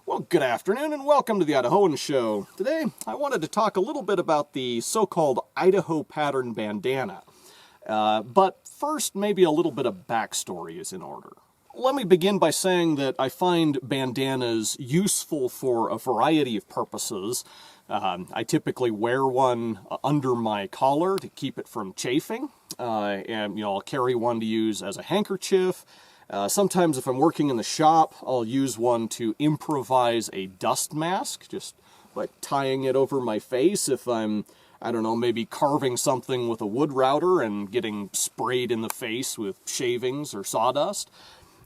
Well, good afternoon and welcome to the Idahoan Show. Today, I wanted to talk a little bit about the so-called Idaho Pattern bandana. But first, maybe a little bit of backstory is in order. Let me begin by saying that I find bandanas useful for a variety of purposes. I typically wear one under my collar to keep it from chafing, and I'll carry one to use as a handkerchief. Sometimes if I'm working in the shop, I'll use one to improvise a dust mask, just like tying it over my face if I'm, maybe carving something with a wood router and getting sprayed in the face with shavings or sawdust.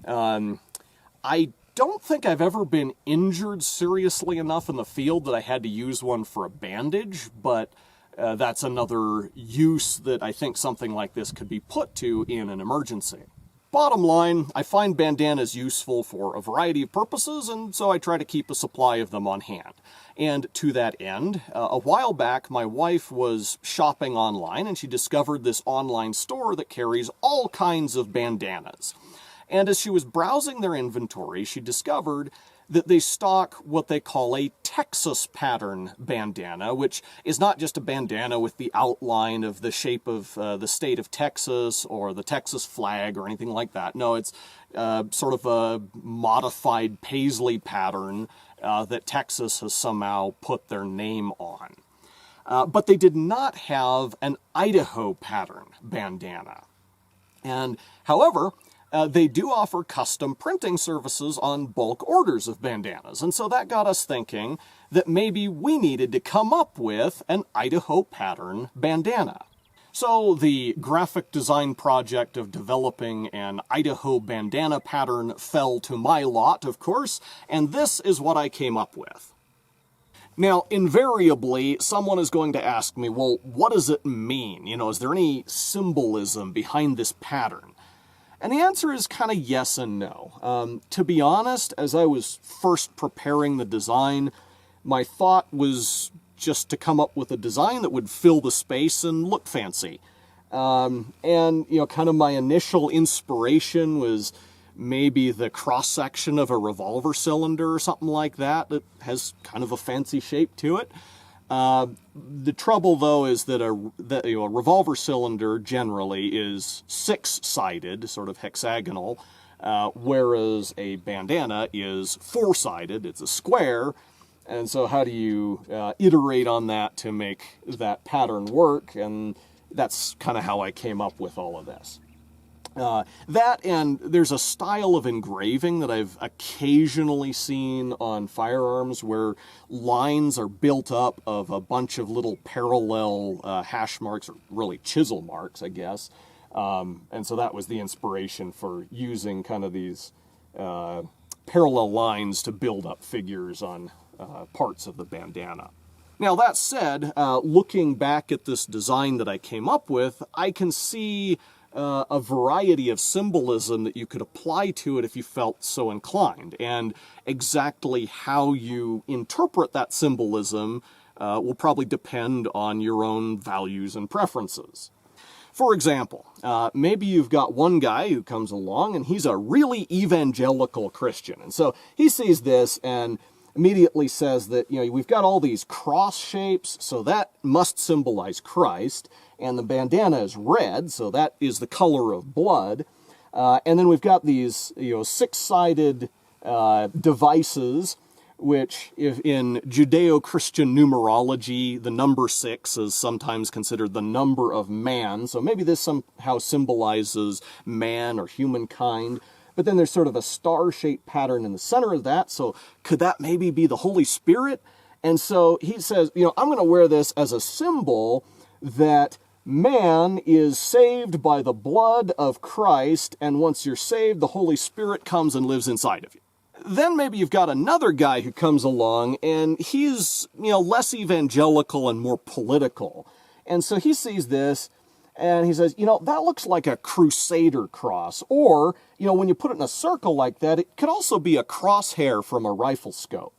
I don't think I've ever been injured seriously enough in the field that I had to use one for a bandage, but that's another use that I think something like this could be put to in an emergency. Bottom line, I find bandanas useful for a variety of purposes, and so I try to keep a supply of them on hand. And to that end, a while back, my wife was shopping online, and she discovered this online store that carries all kinds of bandanas. And as she was browsing their inventory, she discovered that they stock what they call a Texas pattern bandana, which is not just a bandana with the outline of the shape of the state of Texas or the Texas flag or anything like that. No, it's sort of a modified paisley pattern that Texas has somehow put their name on. But they did not have an Idaho pattern bandana. And however, they do offer custom printing services on bulk orders of bandanas, and so that got us thinking that maybe we needed to come up with an Idaho pattern bandana. So the graphic design project of developing an Idaho bandana pattern fell to my lot, of course, and this is what I came up with. Now, invariably, someone is going to ask me, well, what does it mean? Is there any symbolism behind this pattern? And the answer is kind of yes and no. To be honest, as I was first preparing the design, my thought was just to come up with a design that would fill the space and look fancy. Kind of my initial inspiration was maybe the cross-section of a revolver cylinder or something like that. That has kind of a fancy shape to it. The trouble, though, is that a revolver cylinder generally is six-sided, sort of hexagonal, whereas a bandana is four-sided. It's a square, and so how do you iterate on that to make that pattern work? And that's kind of how I came up with all of this. That, and there's a style of engraving that I've occasionally seen on firearms where lines are built up of a bunch of little parallel hash marks, or really chisel marks, I guess. And so that was the inspiration for using kind of these parallel lines to build up figures on parts of the bandana. Now, that said, looking back at this design that I came up with, I can see a variety of symbolism that you could apply to it if you felt so inclined. And exactly how you interpret that symbolism will probably depend on your own values and preferences. For example, maybe you've got one guy who comes along and he's a really evangelical Christian. And so he sees this and immediately says that, we've got all these cross shapes, so that must symbolize Christ. And the bandana is red, so that is the color of blood. And then we've got these, six-sided devices, which if in Judeo-Christian numerology, the number 6 is sometimes considered the number of man. So maybe this somehow symbolizes man or humankind. But then there's sort of a star-shaped pattern in the center of that. So could that maybe be the Holy Spirit? And so he says, I'm going to wear this as a symbol that man is saved by the blood of Christ, and once you're saved, the Holy Spirit comes and lives inside of you. Then maybe you've got another guy who comes along, and he's, less evangelical and more political. And so he sees this, and he says, that looks like a crusader cross. Or, when you put it in a circle like that, it could also be a crosshair from a rifle scope.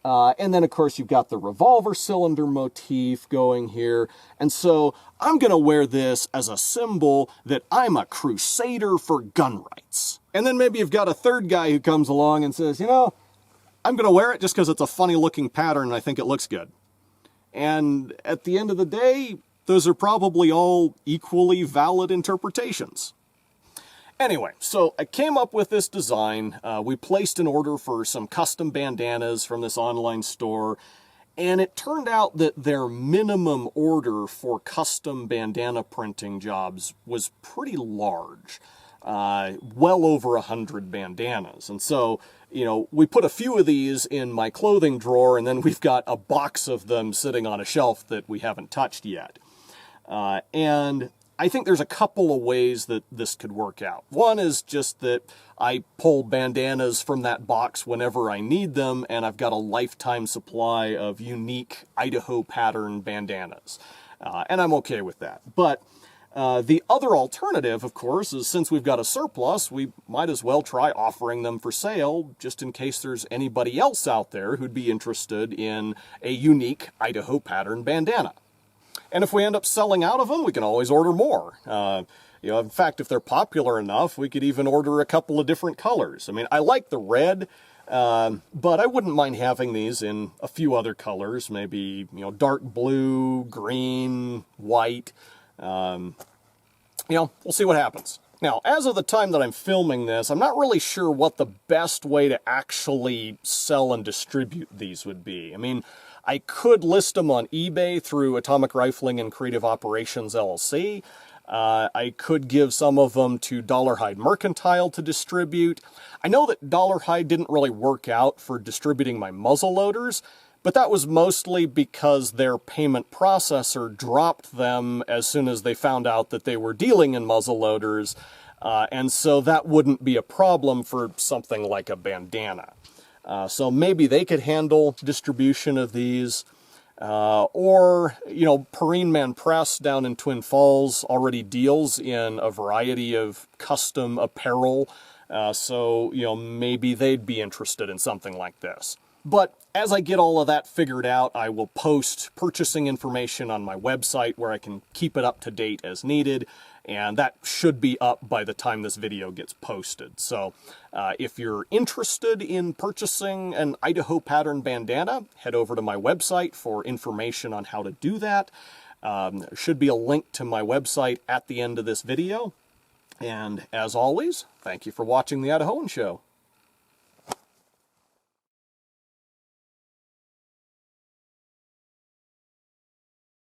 And then, of course, you've got the revolver cylinder motif going here. And so I'm going to wear this as a symbol that I'm a crusader for gun rights. And then maybe you've got a third guy who comes along and says, I'm going to wear it just because it's a funny looking pattern and I think it looks good. And at the end of the day, those are probably all equally valid interpretations. Anyway, so I came up with this design. We placed an order for some custom bandanas from this online store, and it turned out that their minimum order for custom bandana printing jobs was pretty large, well over 100 bandanas. And so, you know, we put a few of these in my clothing drawer, and then we've got a box of them sitting on a shelf that we haven't touched yet. And I think there's a couple of ways that this could work out. One is just that I pull bandanas from that box whenever I need them, and I've got a lifetime supply of unique Idaho pattern bandanas. And I'm okay with that. But the other alternative, of course, is since we've got a surplus, we might as well try offering them for sale, just in case there's anybody else out there who'd be interested in a unique Idaho pattern bandana. And if we end up selling out of them, we can always order more. You know, in fact, if they're popular enough, we could even order a couple of different colors. I mean, I like the red, but I wouldn't mind having these in a few other colors, maybe, you know, dark blue, green, white. You know, we'll see what happens. Now, as of the time that I'm filming this, I'm not really sure what the best way to actually sell and distribute these would be. I mean, I could list them on eBay through Atomic Rifling and Creative Operations, LLC. I could give some of them to Dollarhide Mercantile to distribute. I know that Dollarhide didn't really work out for distributing my muzzle loaders, but that was mostly because their payment processor dropped them as soon as they found out that they were dealing in muzzle loaders, and so that wouldn't be a problem for something like a bandana. So maybe they could handle distribution of these, or, you know, Perrine Man Press down in Twin Falls already deals in a variety of custom apparel, so, you know, maybe they'd be interested in something like this. But as I get all of that figured out, I will post purchasing information on my website where I can keep it up to date as needed, and that should be up by the time this video gets posted. So if you're interested in purchasing an Idaho pattern bandana, head over to my website for information on how to do that. There should be a link to my website at the end of this video. And as always, thank you for watching The Idahoan Show.